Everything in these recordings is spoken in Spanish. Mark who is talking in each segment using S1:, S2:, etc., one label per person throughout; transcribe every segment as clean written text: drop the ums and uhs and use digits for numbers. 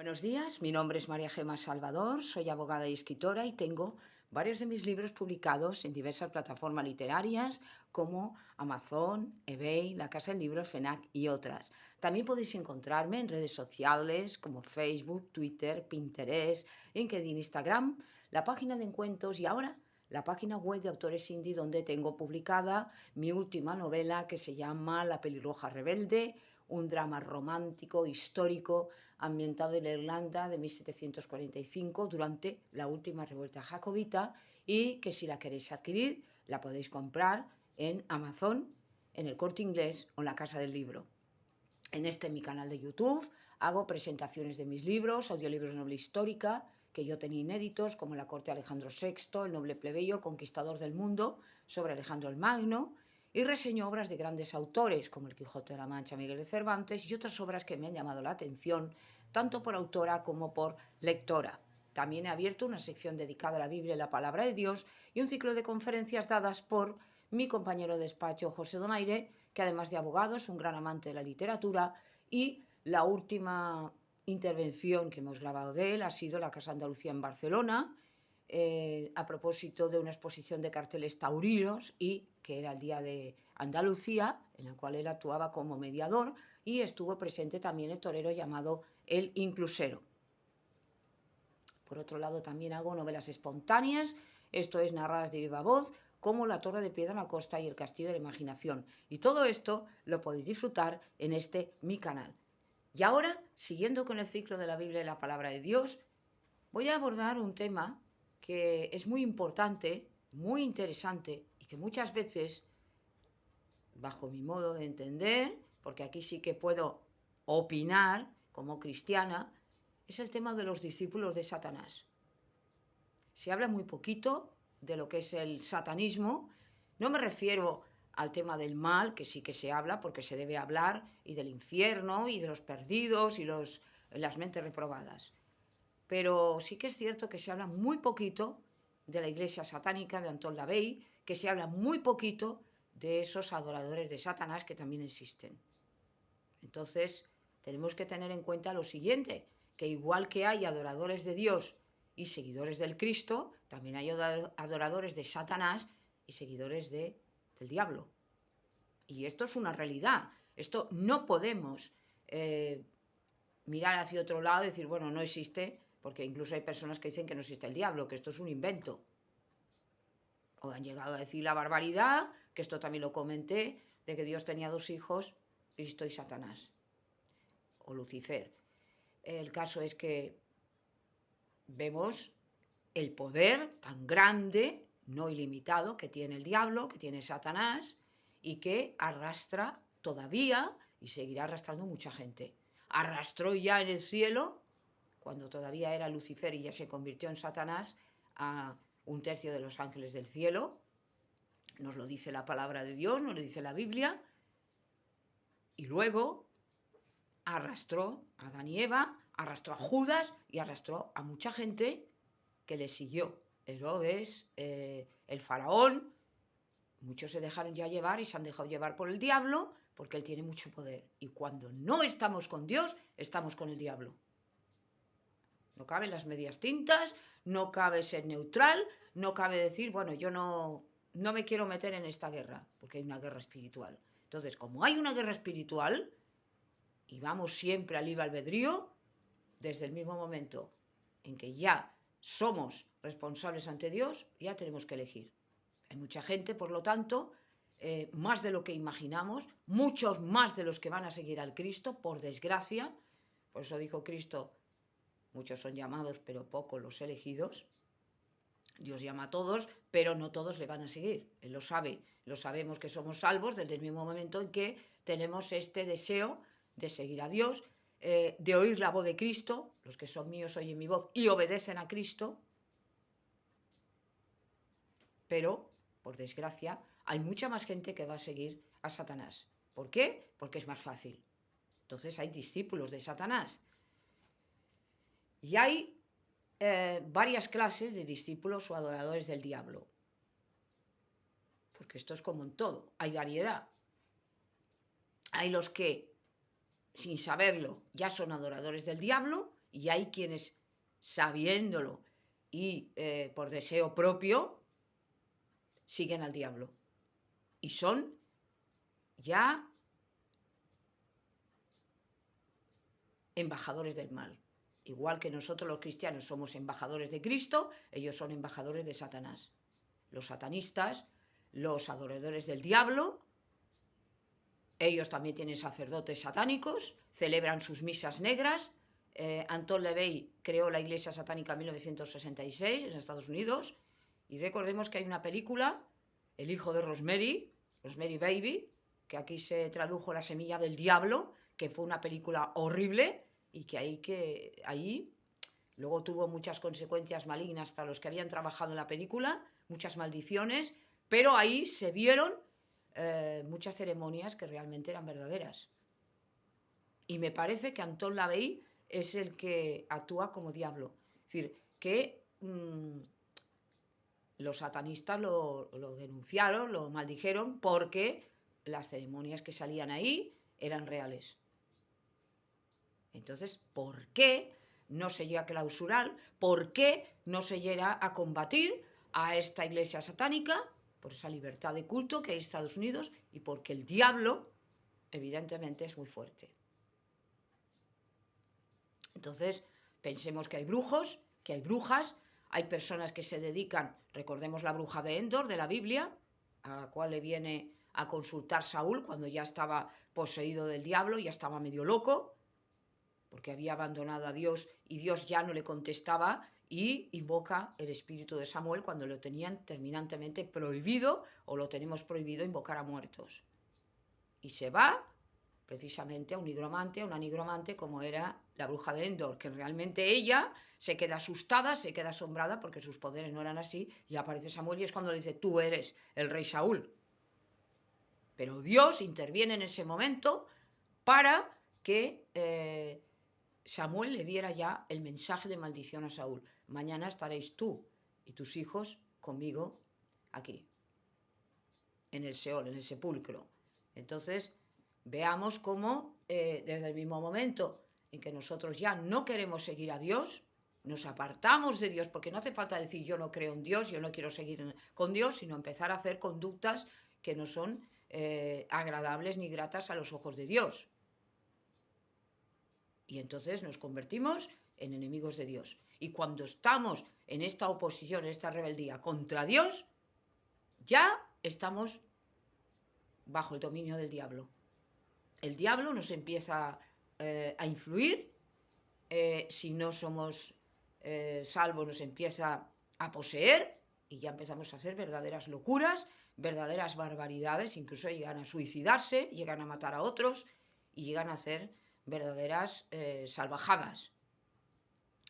S1: Buenos días, mi nombre es María Gemma Salvador, soy abogada y escritora y tengo varios de mis libros publicados en diversas plataformas literarias como Amazon, eBay, La Casa del Libro, FNAC y otras. También podéis encontrarme en redes sociales como Facebook, Twitter, Pinterest, LinkedIn, Instagram, la página de encuentros y ahora la página web de Autores Indie donde tengo publicada mi última novela que se llama La pelirroja rebelde, un drama romántico, histórico, ambientado en la Irlanda de 1745 durante la última revuelta jacobita y que si la queréis adquirir la podéis comprar en Amazon, en el Corte Inglés o en la Casa del Libro. En mi canal de YouTube hago presentaciones de mis libros, audiolibros de novela histórica que yo tenía inéditos como La corte de Alejandro VI, El noble plebeyo, Conquistador del mundo, sobre Alejandro el Magno, y reseño obras de grandes autores como El Quijote de la Mancha, Miguel de Cervantes y otras obras que me han llamado la atención tanto por autora como por lectora. También he abierto una sección dedicada a la Biblia y la Palabra de Dios y un ciclo de conferencias dadas por mi compañero de despacho José Donaire, que además de abogado es un gran amante de la literatura, y la última intervención que hemos grabado de él ha sido la Casa Andalucía en Barcelona, a propósito de una exposición de carteles taurinos y que era el Día de Andalucía, en el cual él actuaba como mediador y estuvo presente también el torero llamado El Inclusero. Por otro lado, también hago novelas espontáneas, esto es narradas de viva voz, como La Torre de Piedra en la Costa y El Castillo de la Imaginación. Y todo esto lo podéis disfrutar en mi canal. Y ahora, siguiendo con el ciclo de la Biblia y la Palabra de Dios, voy a abordar un tema que es muy importante, muy interesante y que muchas veces, bajo mi modo de entender, porque aquí sí que puedo opinar como cristiana, es el tema de los discípulos de Satanás. Se habla muy poquito de lo que es el satanismo. No me refiero al tema del mal, que sí que se habla, porque se debe hablar, y del infierno, y de los perdidos, y las mentes reprobadas. Pero sí que es cierto que se habla muy poquito de la iglesia satánica de Anton LaVey, que se habla muy poquito de esos adoradores de Satanás que también existen. Entonces, tenemos que tener en cuenta lo siguiente, que igual que hay adoradores de Dios y seguidores del Cristo, también hay adoradores de Satanás y seguidores del diablo. Y esto es una realidad. Esto no podemos mirar hacia otro lado y decir, bueno, no existe, porque incluso hay personas que dicen que no existe el diablo, que esto es un invento. O han llegado a decir la barbaridad, que esto también lo comenté, de que Dios tenía dos hijos, Cristo y Satanás, o Lucifer. El caso es que vemos el poder tan grande, no ilimitado, que tiene el diablo, que tiene Satanás, y que arrastra todavía y seguirá arrastrando mucha gente. Arrastró ya en el cielo, cuando todavía era Lucifer y ya se convirtió en Satanás, a un tercio de los ángeles del cielo. Nos lo dice la palabra de Dios, nos lo dice la Biblia. Y luego arrastró a Adán y Eva, arrastró a Judas y arrastró a mucha gente que le siguió. Herodes, el faraón, muchos se dejaron ya llevar y se han dejado llevar por el diablo porque él tiene mucho poder. Y cuando no estamos con Dios, estamos con el diablo. No caben las medias tintas, no cabe ser neutral, no cabe decir, bueno, yo no me quiero meter en esta guerra, porque hay una guerra espiritual. Entonces, como hay una guerra espiritual, y vamos siempre al libre albedrío, desde el mismo momento en que ya somos responsables ante Dios, ya tenemos que elegir. Hay mucha gente, por lo tanto, más de lo que imaginamos, muchos más de los que van a seguir al Cristo, por desgracia. Por eso dijo Cristo, muchos son llamados, pero pocos los elegidos. Dios llama a todos, pero no todos le van a seguir. Él lo sabe, lo sabemos que somos salvos desde el mismo momento en que tenemos este deseo de seguir a Dios, de oír la voz de Cristo. Los que son míos oyen mi voz y obedecen a Cristo. Pero, por desgracia, hay mucha más gente que va a seguir a Satanás. ¿Por qué? Porque es más fácil. Entonces hay discípulos de Satanás. Y hay varias clases de discípulos o adoradores del diablo. Porque esto es como en todo, hay variedad. Hay los que, sin saberlo, ya son adoradores del diablo y hay quienes, sabiéndolo y por deseo propio, siguen al diablo. Y son ya embajadores del mal. Igual que nosotros los cristianos somos embajadores de Cristo, ellos son embajadores de Satanás. Los satanistas, los adoradores del diablo, ellos también tienen sacerdotes satánicos, celebran sus misas negras. Anton LaVey creó la Iglesia Satánica en 1966 en Estados Unidos. Y recordemos que hay una película, El hijo de Rosemary, Rosemary Baby, que aquí se tradujo La semilla del diablo, que fue una película horrible y que ahí luego tuvo muchas consecuencias malignas para los que habían trabajado en la película, muchas maldiciones, pero ahí se vieron muchas ceremonias que realmente eran verdaderas. Y me parece que Anton LaVey es el que actúa como diablo. Es decir, que los satanistas lo denunciaron, lo maldijeron, porque las ceremonias que salían ahí eran reales. Entonces, ¿por qué no se llega a clausurar? ¿Por qué no se llega a combatir a esta iglesia satánica? Por esa libertad de culto que hay en Estados Unidos y porque el diablo, evidentemente, es muy fuerte. Entonces, pensemos que hay brujos, que hay brujas, hay personas que se dedican, recordemos la bruja de Endor de la Biblia, a la cual le viene a consultar Saúl cuando ya estaba poseído del diablo, ya estaba medio loco, porque había abandonado a Dios y Dios ya no le contestaba, y invoca el espíritu de Samuel cuando lo tenían terminantemente prohibido, o lo tenemos prohibido invocar a muertos. Y se va precisamente a un nigromante, a una nigromante como era la bruja de Endor, que realmente ella se queda asustada, se queda asombrada porque sus poderes no eran así, y aparece Samuel y es cuando le dice: tú eres el rey Saúl. Pero Dios interviene en ese momento para que Samuel le diera ya el mensaje de maldición a Saúl: mañana estaréis tú y tus hijos conmigo aquí, en el Seol, en el sepulcro. Entonces, veamos cómo desde el mismo momento en que nosotros ya no queremos seguir a Dios, nos apartamos de Dios, porque no hace falta decir yo no creo en Dios, yo no quiero seguir con Dios, sino empezar a hacer conductas que no son agradables ni gratas a los ojos de Dios. Y entonces nos convertimos en enemigos de Dios. Y cuando estamos en esta oposición, en esta rebeldía contra Dios, ya estamos bajo el dominio del diablo. El diablo nos empieza a influir, si no somos salvos nos empieza a poseer y ya empezamos a hacer verdaderas locuras, verdaderas barbaridades, incluso llegan a suicidarse, llegan a matar a otros y llegan a hacer verdaderas salvajadas.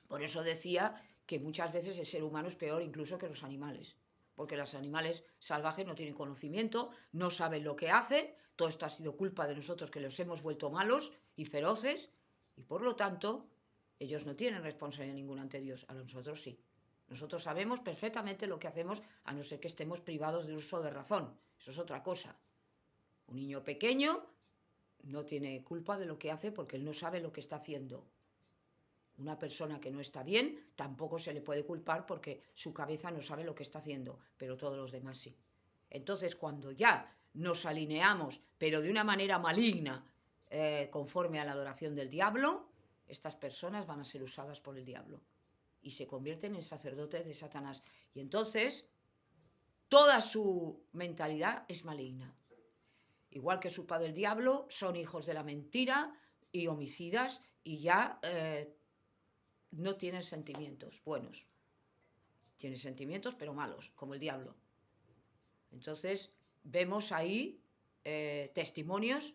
S1: Por eso decía que muchas veces el ser humano es peor incluso que los animales, porque los animales salvajes no tienen conocimiento, no saben lo que hacen. Todo esto ha sido culpa de nosotros, que los hemos vuelto malos y feroces, y por lo tanto ellos no tienen responsabilidad ninguna ante Dios. A nosotros sí. Nosotros sabemos perfectamente lo que hacemos, a no ser que estemos privados de uso de razón. Eso es otra cosa. Un niño pequeño no tiene culpa de lo que hace porque él no sabe lo que está haciendo. Una persona que no está bien tampoco se le puede culpar porque su cabeza no sabe lo que está haciendo, pero todos los demás sí. Entonces, cuando ya nos alineamos, pero de una manera maligna, conforme a la adoración del diablo, estas personas van a ser usadas por el diablo y se convierten en sacerdotes de Satanás. Y entonces, toda su mentalidad es maligna. Igual que su padre el diablo, son hijos de la mentira y homicidas, y ya no tienen sentimientos buenos. Tienen sentimientos pero malos, como el diablo. Entonces vemos ahí testimonios,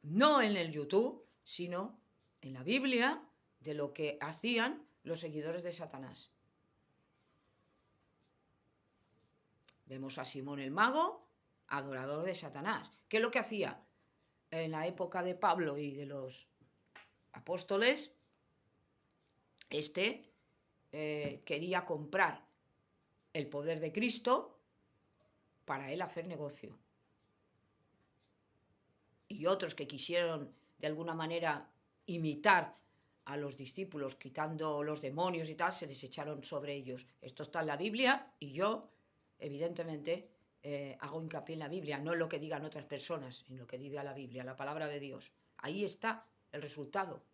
S1: no en el YouTube, sino en la Biblia, de lo que hacían los seguidores de Satanás. Vemos a Simón el mago, adorador de Satanás. ¿Qué es lo que hacía? En la época de Pablo y de los apóstoles, quería comprar el poder de Cristo para él hacer negocio. Y otros que quisieron de alguna manera imitar a los discípulos, quitando los demonios y tal, se les echaron sobre ellos. Esto está en la Biblia y yo, evidentemente, hago hincapié en la Biblia, no en lo que digan otras personas, en lo que diga la Biblia, la palabra de Dios. Ahí está el resultado.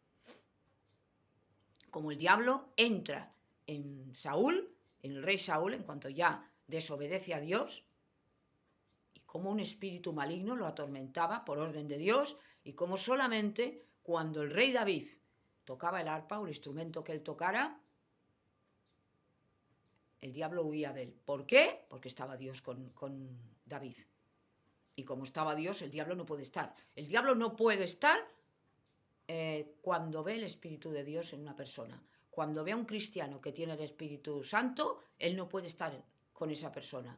S1: Como el diablo entra en Saúl, en el rey Saúl, en cuanto ya desobedece a Dios, y como un espíritu maligno lo atormentaba por orden de Dios, y como solamente cuando el rey David tocaba el arpa o el instrumento que él tocara, el diablo huía de él. ¿Por qué? Porque estaba Dios con David. Y como estaba Dios, el diablo no puede estar. El diablo no puede estar cuando ve el Espíritu de Dios en una persona. Cuando ve a un cristiano que tiene el Espíritu Santo, él no puede estar con esa persona.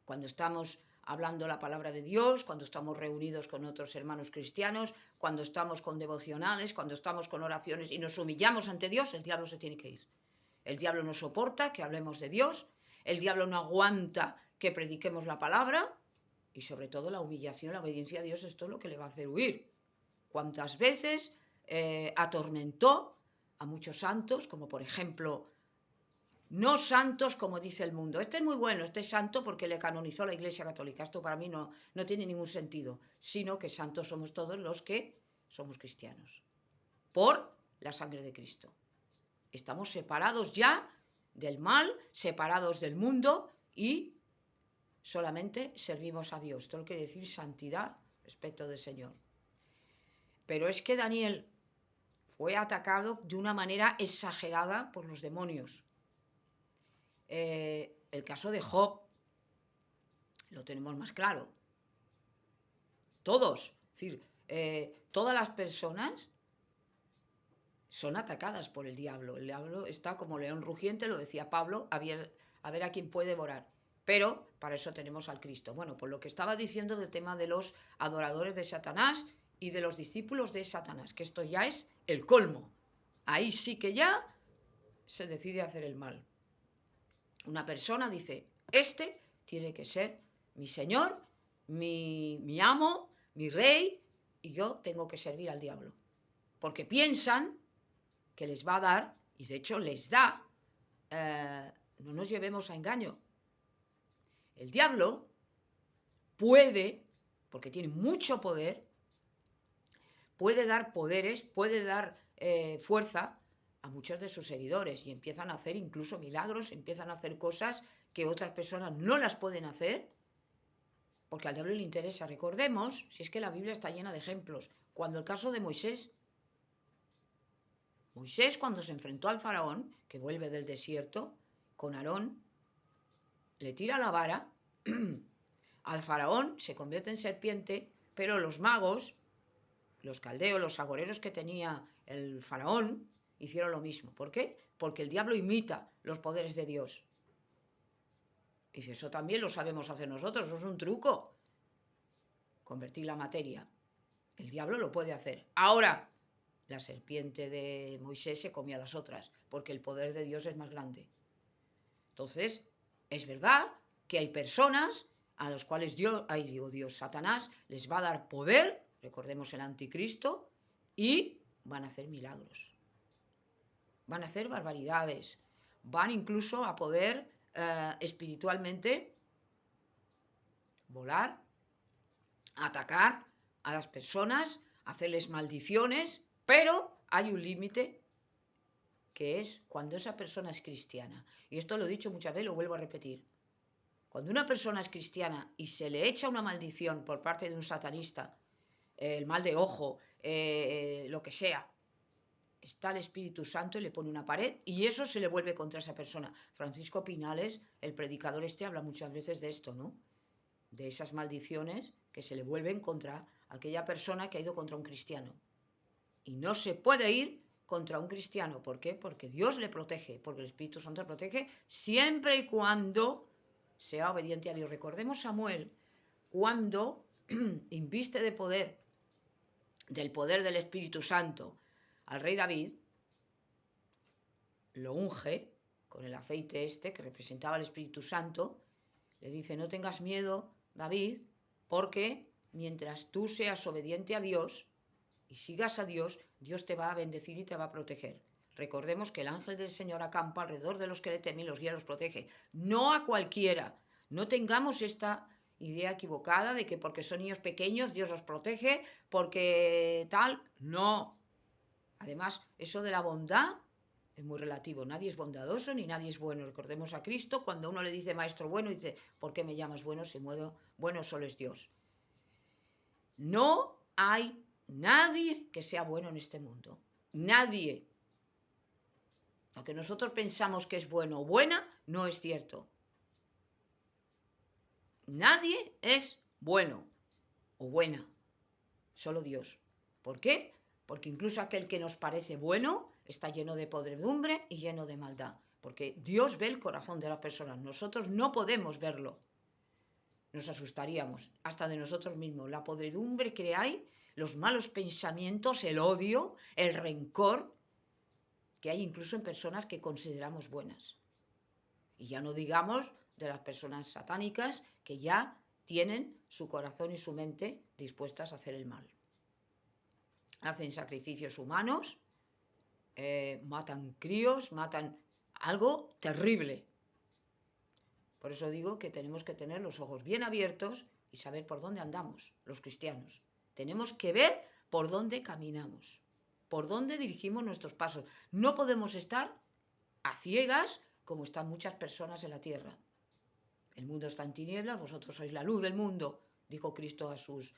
S1: Cuando estamos hablando la palabra de Dios, cuando estamos reunidos con otros hermanos cristianos, cuando estamos con devocionales, cuando estamos con oraciones y nos humillamos ante Dios, el diablo se tiene que ir. El diablo no soporta que hablemos de Dios, el diablo no aguanta que prediquemos la palabra, y sobre todo la humillación, la obediencia a Dios, esto es lo que le va a hacer huir. ¿Cuántas veces atormentó a muchos santos, como por ejemplo, no santos como dice el mundo? Este es muy bueno, este es santo porque le canonizó la Iglesia Católica. Esto para mí no tiene ningún sentido, sino que santos somos todos los que somos cristianos, por la sangre de Cristo. Estamos separados ya del mal, separados del mundo y solamente servimos a Dios. Esto quiere decir santidad respecto del Señor. Pero es que Daniel fue atacado de una manera exagerada por los demonios. El caso de Job lo tenemos más claro. Todos, es decir, todas las personas son atacadas por el diablo. El diablo está como león rugiente, lo decía Pablo, a ver a quién puede devorar. Pero para eso tenemos al Cristo. Bueno, pues lo que estaba diciendo del tema de los adoradores de Satanás y de los discípulos de Satanás, que esto ya es el colmo. Ahí sí que ya se decide hacer el mal. Una persona dice, este tiene que ser mi Señor, mi amo, mi rey, y yo tengo que servir al diablo. Porque piensan que les va a dar, y de hecho les da, no nos llevemos a engaño. El diablo puede, porque tiene mucho poder, puede dar poderes, puede dar fuerza a muchos de sus seguidores y empiezan a hacer incluso milagros, empiezan a hacer cosas que otras personas no las pueden hacer, porque al diablo le interesa. Recordemos, si es que la Biblia está llena de ejemplos, cuando el caso de Moisés, cuando se enfrentó al faraón, que vuelve del desierto, con Aarón, le tira la vara, al faraón se convierte en serpiente, pero los magos, los caldeos, los agoreros que tenía el faraón, hicieron lo mismo. ¿Por qué? Porque el diablo imita los poderes de Dios. Y dice, eso también lo sabemos hacer nosotros, eso es un truco. Convertir la materia. El diablo lo puede hacer. Ahora, la serpiente de Moisés se comía a las otras, porque el poder de Dios es más grande. Entonces, es verdad que hay personas a las cuales Satanás les va a dar poder, recordemos el anticristo, y van a hacer milagros. Van a hacer barbaridades. Van incluso a poder espiritualmente volar, atacar a las personas, hacerles maldiciones, pero hay un límite que es cuando esa persona es cristiana. Y esto lo he dicho muchas veces, lo vuelvo a repetir. Cuando una persona es cristiana y se le echa una maldición por parte de un satanista, el mal de ojo, lo que sea, está el Espíritu Santo y le pone una pared y eso se le vuelve contra esa persona. Francisco Pinales, el predicador habla muchas veces de esto, ¿no? De esas maldiciones que se le vuelven contra aquella persona que ha ido contra un cristiano. Y no se puede ir contra un cristiano. ¿Por qué? Porque Dios le protege, porque el Espíritu Santo le protege siempre y cuando sea obediente a Dios. Recordemos Samuel, cuando inviste de poder, del poder del Espíritu Santo al rey David, lo unge con el aceite que representaba el Espíritu Santo, le dice, no tengas miedo, David, porque mientras tú seas obediente a Dios y sigas a Dios, Dios te va a bendecir y te va a proteger. Recordemos que el ángel del Señor acampa alrededor de los que le temen y los guía y los protege. No a cualquiera. No tengamos esta idea equivocada de que porque son niños pequeños Dios los protege, porque tal. No. Además, eso de la bondad es muy relativo. Nadie es bondadoso ni nadie es bueno. Recordemos a Cristo, cuando uno le dice maestro bueno, dice, ¿por qué me llamas bueno si bueno solo es Dios? No hay nadie que sea bueno en este mundo. Nadie. Lo que nosotros pensamos que es bueno o buena, no es cierto. Nadie es bueno o buena. Solo Dios. ¿Por qué? Porque incluso aquel que nos parece bueno está lleno de podredumbre y lleno de maldad. Porque Dios ve el corazón de las personas. Nosotros no podemos verlo. Nos asustaríamos hasta de nosotros mismos. La podredumbre que hay, los malos pensamientos, el odio, el rencor, que hay incluso en personas que consideramos buenas. Y ya no digamos de las personas satánicas que ya tienen su corazón y su mente dispuestas a hacer el mal. Hacen sacrificios humanos, matan críos, matan algo terrible. Por eso digo que tenemos que tener los ojos bien abiertos y saber por dónde andamos, los cristianos. Tenemos que ver por dónde caminamos, por dónde dirigimos nuestros pasos. No podemos estar a ciegas como están muchas personas en la tierra. El mundo está en tinieblas, vosotros sois la luz del mundo, dijo Cristo a sus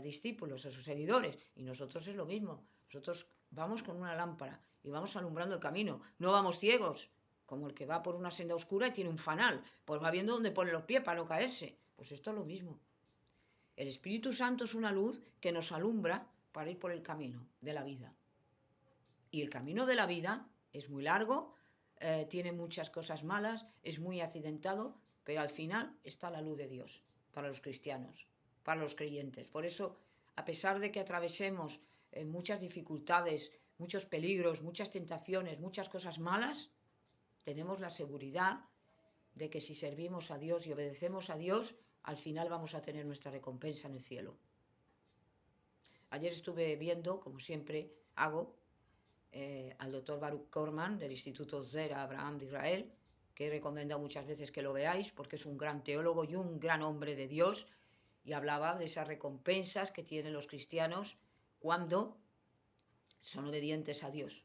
S1: discípulos, a sus seguidores, y nosotros es lo mismo. Nosotros vamos con una lámpara y vamos alumbrando el camino, no vamos ciegos, como el que va por una senda oscura y tiene un fanal, pues va viendo dónde pone los pies para no caerse. Pues esto es lo mismo. El Espíritu Santo es una luz que nos alumbra para ir por el camino de la vida. Y el camino de la vida es muy largo, tiene muchas cosas malas, es muy accidentado, pero al final está la luz de Dios para los cristianos, para los creyentes. Por eso, a pesar de que atravesemos muchas dificultades, muchos peligros, muchas tentaciones, muchas cosas malas, tenemos la seguridad de que si servimos a Dios y obedecemos a Dios, al final vamos a tener nuestra recompensa en el cielo. Ayer estuve viendo, como siempre hago, al doctor Baruch Korman del Instituto Zera Abraham de Israel, que he recomendado muchas veces que lo veáis porque es un gran teólogo y un gran hombre de Dios, y hablaba de esas recompensas que tienen los cristianos cuando son obedientes a Dios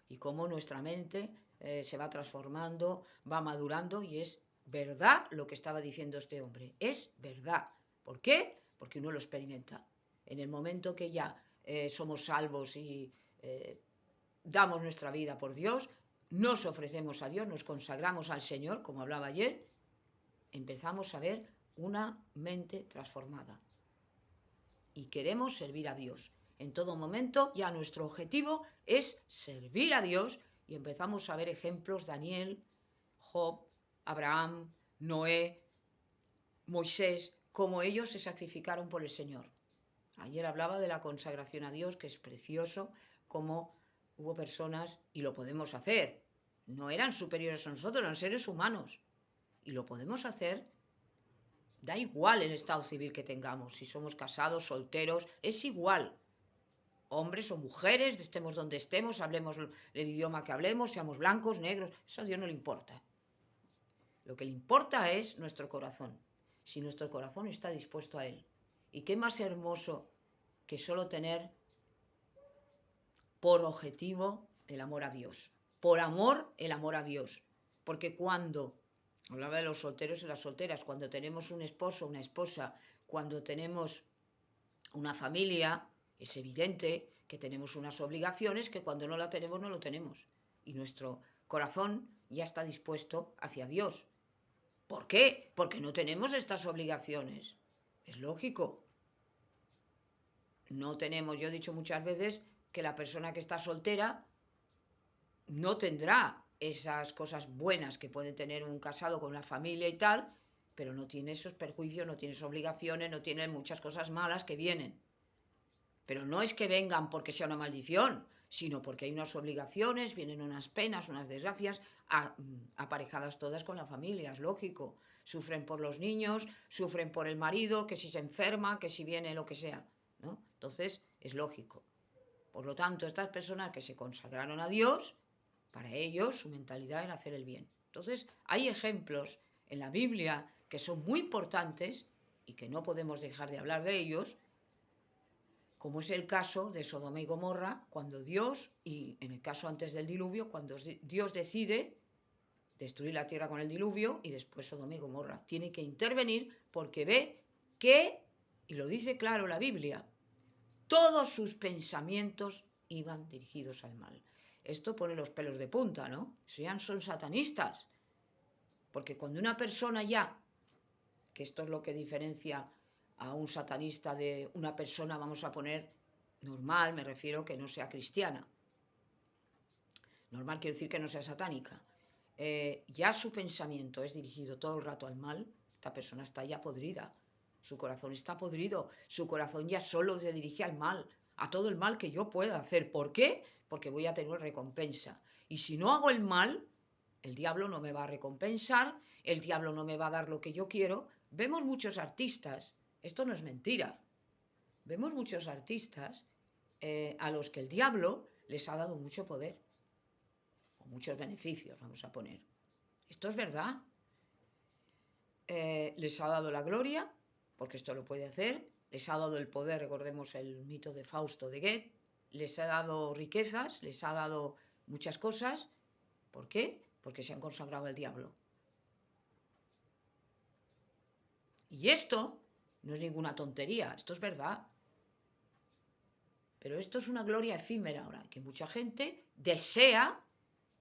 S1: y cómo nuestra mente se va transformando, va madurando, y es verdad lo que estaba diciendo este hombre, es verdad. ¿Por qué? Porque uno lo experimenta. En el momento que ya somos salvos y damos nuestra vida por Dios, nos ofrecemos a Dios, nos consagramos al Señor, como hablaba ayer, empezamos a ver una mente transformada. Y queremos servir a Dios. En todo momento ya nuestro objetivo es servir a Dios, y empezamos a ver ejemplos: Daniel, Job, Abraham, Noé, Moisés, cómo ellos se sacrificaron por el Señor. Ayer hablaba de la consagración a Dios, que es precioso, cómo hubo personas, y lo podemos hacer, no eran superiores a nosotros, eran seres humanos, y lo podemos hacer. Da igual el estado civil que tengamos, si somos casados, solteros, es igual. Hombres o mujeres, estemos donde estemos, hablemos el idioma que hablemos, seamos blancos, negros, eso a Dios no le importa. Lo que le importa es nuestro corazón, si nuestro corazón está dispuesto a Él. Y qué más hermoso que solo tener por objetivo el amor a Dios. Por amor, el amor a Dios. Porque cuando, hablaba de los solteros y las solteras, cuando tenemos un esposo, una esposa, cuando tenemos una familia, es evidente que tenemos unas obligaciones que cuando no la tenemos, no lo tenemos. Y nuestro corazón ya está dispuesto hacia Dios. ¿Por qué? Porque no tenemos estas obligaciones. Es lógico. No tenemos, yo he dicho muchas veces que la persona que está soltera no tendrá esas cosas buenas que puede tener un casado con la familia y tal, pero no tiene esos perjuicios, no tiene esas obligaciones, no tiene muchas cosas malas que vienen. Pero no es que vengan porque sea una maldición, sino porque hay unas obligaciones, vienen unas penas, unas desgracias, aparejadas todas con la familia, es lógico. Sufren por los niños, sufren por el marido, que si se enferma, que si viene lo que sea, ¿no? Entonces, es lógico. Por lo tanto, estas personas que se consagraron a Dios, para ellos su mentalidad era hacer el bien. Entonces, hay ejemplos en la Biblia que son muy importantes y que no podemos dejar de hablar de ellos, como es el caso de Sodoma y Gomorra, cuando Dios, y en el caso antes del diluvio, cuando Dios decide destruir la tierra con el diluvio, y después Sodoma y Gomorra. Tiene que intervenir porque ve que, y lo dice claro la Biblia, todos sus pensamientos iban dirigidos al mal. Esto pone los pelos de punta, ¿no? Eso ya son satanistas. Porque cuando una persona ya, que esto es lo que diferencia a un satanista de una persona, vamos a poner normal, me refiero que no sea cristiana. Normal quiero decir que no sea satánica. Ya su pensamiento es dirigido todo el rato al mal, esta persona está ya podrida. Su corazón está podrido, su corazón ya solo se dirige al mal, a todo el mal que yo pueda hacer. ¿Por qué? Porque voy a tener recompensa. Y si no hago el mal, el diablo no me va a recompensar, el diablo no me va a dar lo que yo quiero. Vemos muchos artistas, esto no es mentira, vemos muchos artistas a los que el diablo les ha dado mucho poder, o muchos beneficios, vamos a poner. Esto es verdad. Les ha dado la gloria, porque esto lo puede hacer, les ha dado el poder, recordemos el mito de Fausto de Goethe, les ha dado riquezas, les ha dado muchas cosas. ¿Por qué? Porque se han consagrado al diablo. Y esto no es ninguna tontería, esto es verdad. Pero esto es una gloria efímera ahora, que mucha gente desea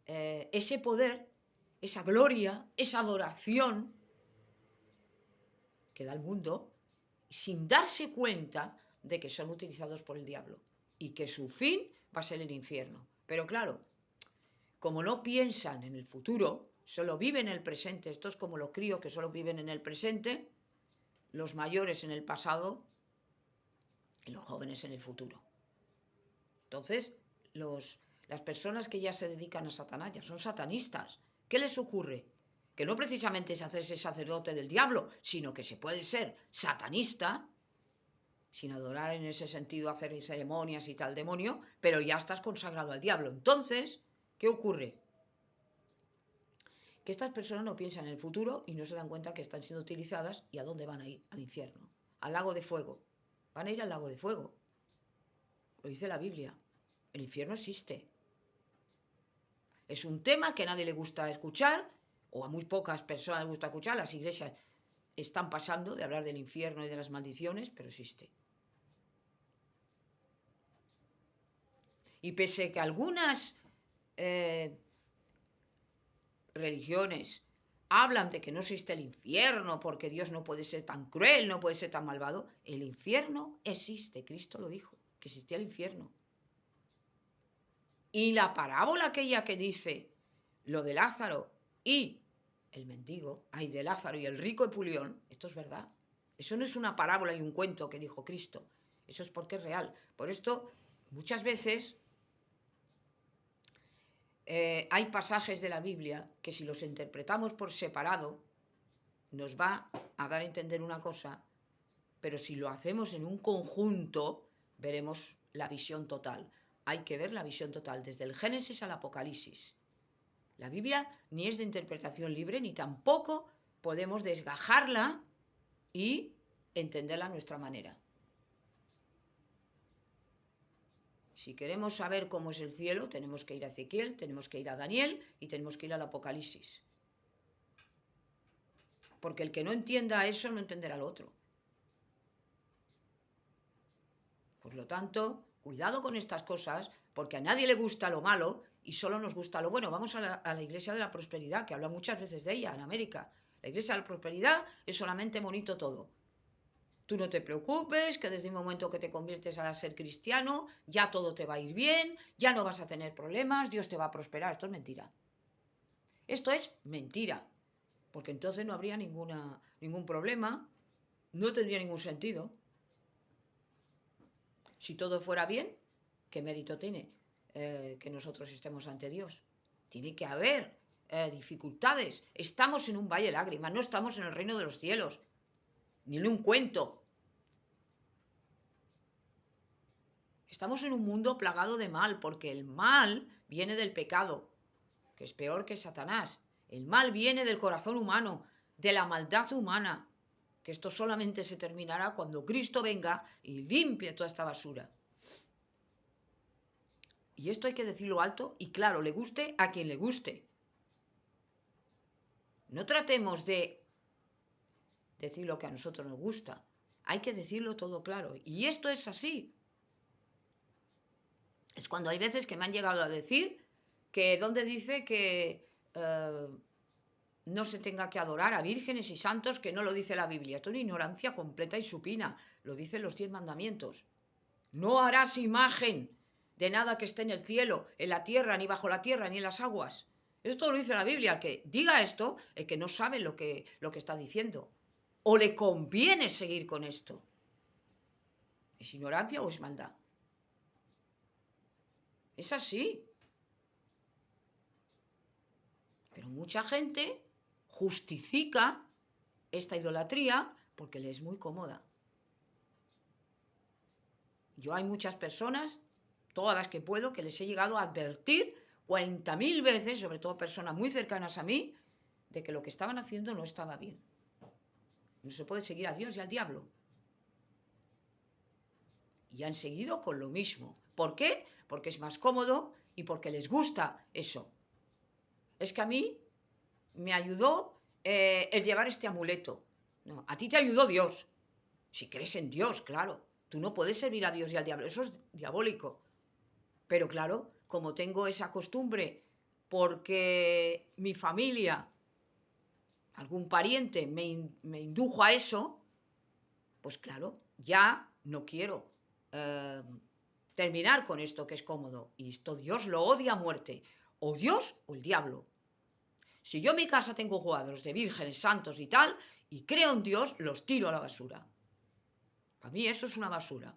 S1: ese poder, esa gloria, esa adoración que da el mundo, sin darse cuenta de que son utilizados por el diablo y que su fin va a ser el infierno. Pero claro, como no piensan en el futuro, solo viven en el presente, esto es como los críos que solo viven en el presente, los mayores en el pasado y los jóvenes en el futuro. Entonces, las personas que ya se dedican a Satanás ya son satanistas. ¿Qué les ocurre? Que no precisamente es hacerse sacerdote del diablo, sino que se puede ser satanista, sin adorar en ese sentido, hacer ceremonias y tal demonio, pero ya estás consagrado al diablo. Entonces, ¿qué ocurre? Que estas personas no piensan en el futuro y no se dan cuenta que están siendo utilizadas y a dónde van a ir, al infierno, al lago de fuego. Van a ir al lago de fuego. Lo dice la Biblia. El infierno existe. Es un tema que a nadie le gusta escuchar, o a muy pocas personas les gusta escuchar. Las iglesias están pasando de hablar del infierno y de las maldiciones, pero existe. Y pese a que algunas religiones hablan de que no existe el infierno porque Dios no puede ser tan cruel, no puede ser tan malvado, el infierno existe, Cristo lo dijo, que existía el infierno. Y la parábola aquella que dice lo de Lázaro y el mendigo, de Lázaro y el rico Epulión, esto es verdad. Eso no es una parábola y un cuento que dijo Cristo, eso es porque es real. Por esto, muchas veces hay pasajes de la Biblia que si los interpretamos por separado nos va a dar a entender una cosa, pero si lo hacemos en un conjunto veremos la visión total. Hay que ver la visión total desde el Génesis al Apocalipsis. La Biblia ni es de interpretación libre ni tampoco podemos desgajarla y entenderla a nuestra manera. Si queremos saber cómo es el cielo, tenemos que ir a Ezequiel, tenemos que ir a Daniel y tenemos que ir al Apocalipsis. Porque el que no entienda eso no entenderá lo otro. Por lo tanto, cuidado con estas cosas, porque a nadie le gusta lo malo y solo nos gusta lo bueno. Vamos a la Iglesia de la Prosperidad, que habla muchas veces de ella en América. La Iglesia de la Prosperidad es solamente bonito todo. Tú no te preocupes, que desde el momento que te conviertes a ser cristiano, ya todo te va a ir bien, ya no vas a tener problemas, Dios te va a prosperar. Esto es mentira. Esto es mentira, porque entonces no habría ningún problema, no tendría ningún sentido. Si todo fuera bien, ¿qué mérito tiene que nosotros estemos ante Dios? Tiene que haber dificultades. Estamos en un valle de lágrimas, no estamos en el reino de los cielos, ni en un cuento. Estamos en un mundo plagado de mal, porque el mal viene del pecado, que es peor que Satanás. El mal viene del corazón humano, de la maldad humana, que esto solamente se terminará cuando Cristo venga y limpie toda esta basura. Y esto hay que decirlo alto y claro, le guste a quien le guste. No tratemos de decir lo que a nosotros nos gusta. Hay que decirlo todo claro. Y esto es así. Es cuando hay veces que me han llegado a decir que donde dice que no se tenga que adorar a vírgenes y santos, que no lo dice la Biblia. Esto es una ignorancia completa y supina. Lo dicen los 10 mandamientos. No harás imagen de nada que esté en el cielo, en la tierra, ni bajo la tierra, ni en las aguas. Esto lo dice la Biblia. El que diga esto, el que no sabe lo que está diciendo. O le conviene seguir con esto. ¿Es ignorancia o es maldad? Es así. Pero mucha gente justifica esta idolatría porque le es muy cómoda. Yo hay muchas personas, todas las que puedo, que les he llegado a advertir 40.000 veces, sobre todo personas muy cercanas a mí, de que lo que estaban haciendo no estaba bien. No se puede seguir a Dios y al diablo. Y han seguido con lo mismo. ¿Por qué? Porque es más cómodo y porque les gusta eso. Es que a mí me ayudó el llevar este amuleto. No, a ti te ayudó Dios. Si crees en Dios, claro. Tú no puedes servir a Dios y al diablo. Eso es diabólico. Pero claro, como tengo esa costumbre, porque mi familia, algún pariente me indujo a eso, pues claro, ya no quiero terminar con esto que es cómodo. Y esto Dios lo odia a muerte. O Dios o el diablo. Si yo en mi casa tengo cuadros de vírgenes, santos y tal, y creo en Dios, los tiro a la basura. Para mí eso es una basura.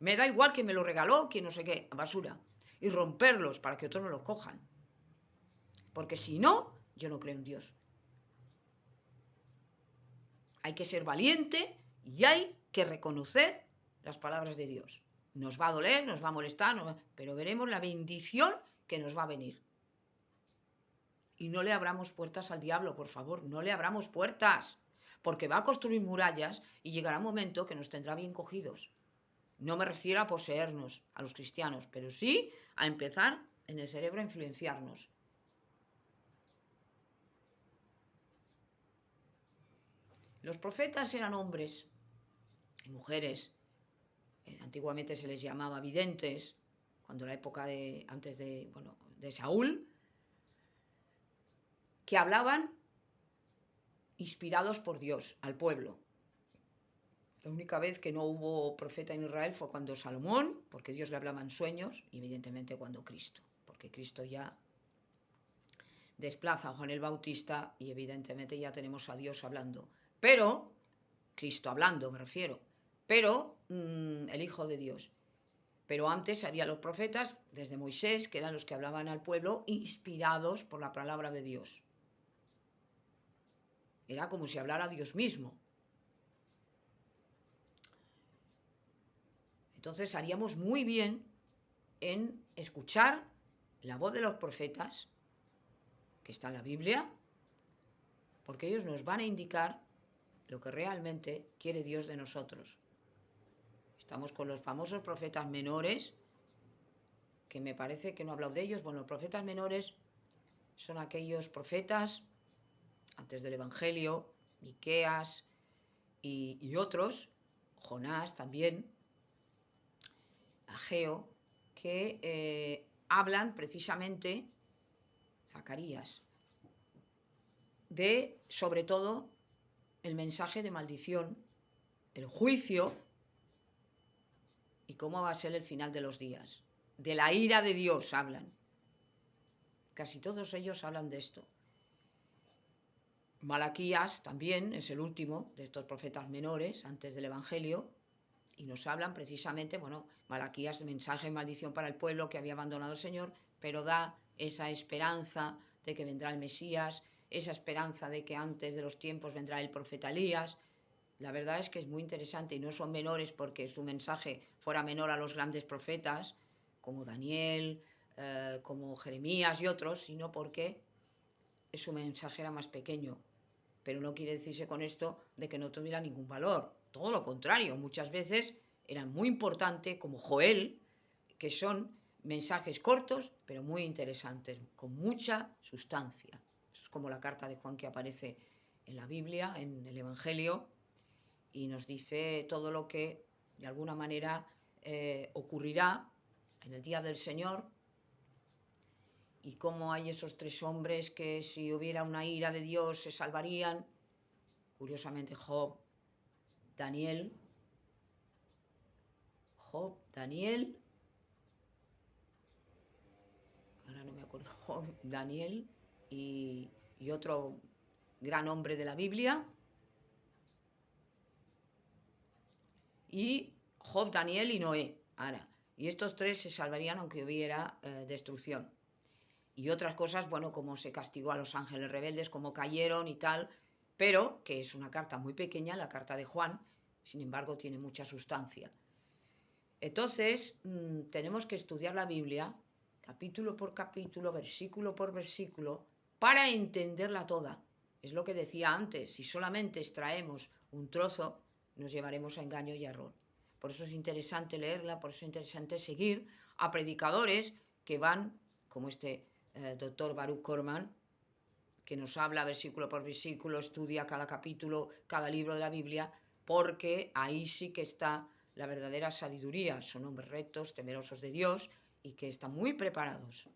S1: Me da igual que me lo regaló, que no sé qué, basura. Y romperlos para que otros no los cojan. Porque si no, yo no creo en Dios. Hay que ser valiente y hay que reconocer las palabras de Dios. Nos va a doler, nos va a molestar, pero veremos la bendición que nos va a venir. Y no le abramos puertas al diablo, por favor, no le abramos puertas, porque va a construir murallas y llegará un momento que nos tendrá bien cogidos. No me refiero a poseernos, a los cristianos, pero sí a empezar en el cerebro a influenciarnos. Los profetas eran hombres y mujeres. Antiguamente se les llamaba videntes, cuando la época antes de Saúl, que hablaban inspirados por Dios al pueblo. La única vez que no hubo profeta en Israel fue cuando Salomón, porque Dios le hablaba en sueños, y evidentemente cuando Cristo, porque Cristo ya desplaza a Juan el Bautista y evidentemente ya tenemos a Dios hablando. Pero, Cristo hablando me refiero, pero el Hijo de Dios. Pero antes había los profetas, desde Moisés, que eran los que hablaban al pueblo, inspirados por la palabra de Dios. Era como si hablara Dios mismo. Entonces haríamos muy bien en escuchar la voz de los profetas, que está en la Biblia, porque ellos nos van a indicar lo que realmente quiere Dios de nosotros. Estamos con los famosos profetas menores, que me parece que no he hablado de ellos. Bueno, los profetas menores son aquellos profetas antes del Evangelio, Miqueas y otros, Jonás también, Ageo, que hablan precisamente, Zacarías, de, sobre todo, el mensaje de maldición, el juicio y cómo va a ser el final de los días. De la ira de Dios hablan. Casi todos ellos hablan de esto. Malaquías también es el último de estos profetas menores antes del Evangelio y nos hablan precisamente, Malaquías, mensaje de maldición para el pueblo que había abandonado al Señor, pero da esa esperanza de que vendrá el Mesías, esa esperanza de que antes de los tiempos vendrá el profeta Elías. la verdad es que es muy interesante y no son menores porque su mensaje fuera menor a los grandes profetas, como Daniel, como Jeremías y otros, sino porque su mensaje era más pequeño. Pero no quiere decirse con esto de que no tuviera ningún valor. Todo lo contrario, muchas veces eran muy importantes, como Joel, que son mensajes cortos, pero muy interesantes, con mucha sustancia. Es como la carta de Juan que aparece en la Biblia, en el Evangelio, y nos dice todo lo que de alguna manera ocurrirá en el día del Señor, y cómo hay esos tres hombres que si hubiera una ira de Dios se salvarían. Curiosamente, Daniel, Daniel, ahora no me acuerdo, Daniel y otro gran hombre de la Biblia, y Daniel y Noé. Ahora, y estos tres se salvarían aunque hubiera destrucción. Y otras cosas, bueno, como se castigó a los ángeles rebeldes, cómo cayeron y tal, pero que es una carta muy pequeña, la carta de Juan, sin embargo tiene mucha sustancia. Entonces, tenemos que estudiar la Biblia, capítulo por capítulo, versículo por versículo, para entenderla toda. Es lo que decía antes, si solamente extraemos un trozo, nos llevaremos a engaño y error. Por eso es interesante leerla, por eso es interesante seguir a predicadores que van, como este doctor Baruch Korman, que nos habla versículo por versículo, estudia cada capítulo, cada libro de la Biblia, porque ahí sí que está la verdadera sabiduría. Son hombres rectos, temerosos de Dios y que están muy preparados.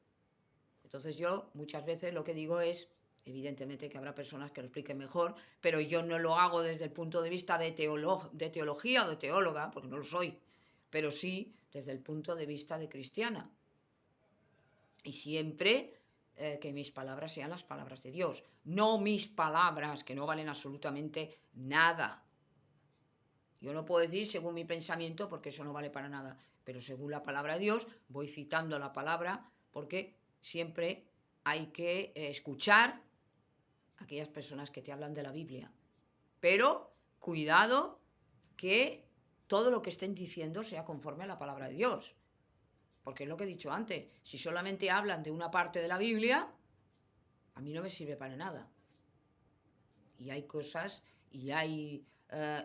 S1: Entonces yo muchas veces lo que digo es, evidentemente que habrá personas que lo expliquen mejor, pero yo no lo hago desde el punto de vista de teología o de teóloga, porque no lo soy, pero sí desde el punto de vista de cristiana. Y siempre que mis palabras sean las palabras de Dios, no mis palabras que no valen absolutamente nada. Yo no puedo decir según mi pensamiento porque eso no vale para nada, pero según la palabra de Dios voy citando la palabra porque siempre hay que escuchar a aquellas personas que te hablan de la Biblia. Pero cuidado que todo lo que estén diciendo sea conforme a la palabra de Dios. Porque es lo que he dicho antes, si solamente hablan de una parte de la Biblia, a mí no me sirve para nada. Y hay cosas, y hay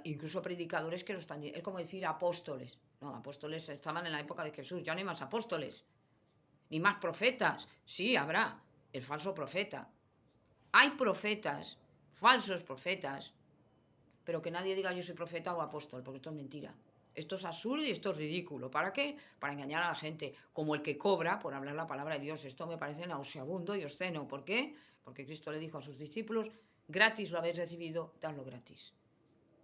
S1: incluso predicadores que lo están diciendo. Es como decir apóstoles. No, apóstoles estaban en la época de Jesús, ya no hay más apóstoles. Ni más profetas. Sí, habrá el falso profeta. Hay profetas, falsos profetas, pero que nadie diga yo soy profeta o apóstol, porque esto es mentira. Esto es absurdo y esto es ridículo. ¿Para qué? Para engañar a la gente, como el que cobra por hablar la palabra de Dios. Esto me parece nauseabundo y obsceno. ¿Por qué? Porque Cristo le dijo a sus discípulos, gratis lo habéis recibido, dadlo gratis.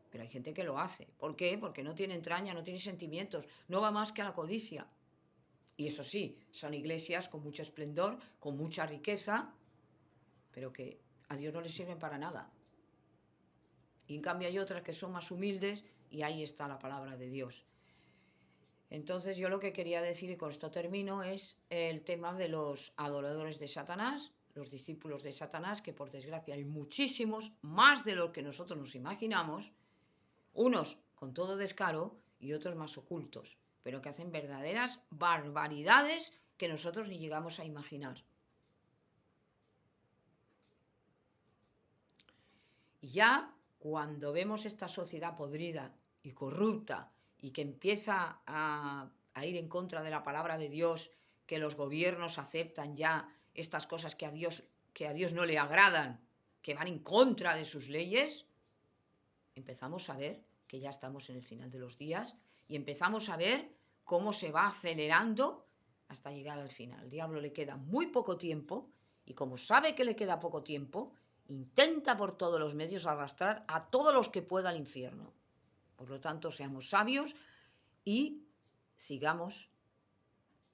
S1: Pero hay gente que lo hace. ¿Por qué? Porque no tiene entraña, no tiene sentimientos, no va más que a la codicia. Y eso sí, son iglesias con mucho esplendor, con mucha riqueza, pero que a Dios no les sirven para nada. Y en cambio hay otras que son más humildes y ahí está la palabra de Dios. Entonces yo lo que quería decir, y con esto termino, es el tema de los adoradores de Satanás, los discípulos de Satanás, que por desgracia hay muchísimos, más de lo que nosotros nos imaginamos, unos con todo descaro y otros más ocultos, pero que hacen verdaderas barbaridades que nosotros ni llegamos a imaginar. Y ya cuando vemos esta sociedad podrida y corrupta y que empieza a ir en contra de la palabra de Dios, que los gobiernos aceptan ya estas cosas que a Dios no le agradan, que van en contra de sus leyes, empezamos a ver que ya estamos en el final de los días y empezamos a ver cómo se va acelerando hasta llegar al final. Al diablo le queda muy poco tiempo y como sabe que le queda poco tiempo, intenta por todos los medios arrastrar a todos los que pueda al infierno. Por lo tanto, seamos sabios y sigamos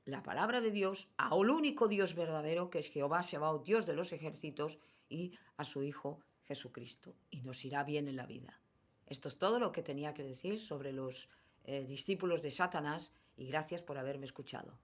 S1: la palabra de Dios al único Dios verdadero, que es Jehová Sebaot, Dios de los ejércitos, y a su Hijo Jesucristo. Y nos irá bien en la vida. Esto es todo lo que tenía que decir sobre los discípulos de Satanás y gracias por haberme escuchado.